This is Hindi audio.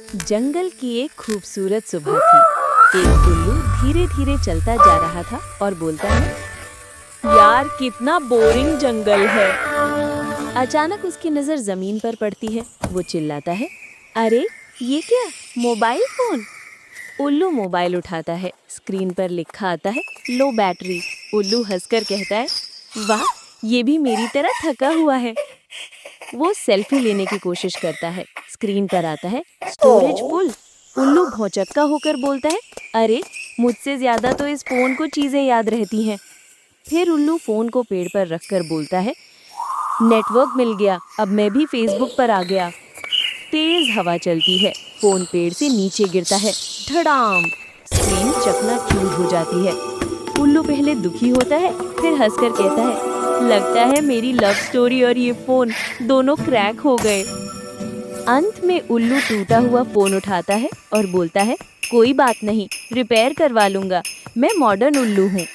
जंगल की एक खूबसूरत सुबह थी। एक उल्लू धीरे धीरे चलता जा रहा था और बोलता है, यार कितना बोरिंग जंगल है। अचानक उसकी नजर जमीन पर पड़ती है। वो चिल्लाता है, अरे ये क्या, मोबाइल फोन। उल्लू मोबाइल उठाता है। स्क्रीन पर लिखा आता है, लो बैटरी। उल्लू हंसकर कहता है, वाह, ये भी मेरी तरह थका हुआ है। वो सेल्फी लेने की कोशिश करता है। स्क्रीन पर आता है, स्टोरेज फुल। उल्लू भौचक्का होकर बोलता है, अरे मुझसे ज्यादा तो इस फोन को चीजें याद रहती हैं। फिर उल्लू फोन को पेड़ पर रखकर बोलता है, नेटवर्क मिल गया, अब मैं भी फेसबुक पर आ गया। तेज हवा चलती है। फोन पेड़ से नीचे गिरता है। धड़ाम! स्क्रीन चकनाचूर हो जाती है। उल्लू पहले दुखी होता है, फिर हंसकर कहता है, लगता है मेरी लव स्टोरी और ये फोन दोनों क्रैक हो गए। अंत में उल्लू टूटा हुआ फोन उठाता है और बोलता है, कोई बात नहीं, रिपेयर करवा लूंगा, मैं मॉडर्न उल्लू हूँ।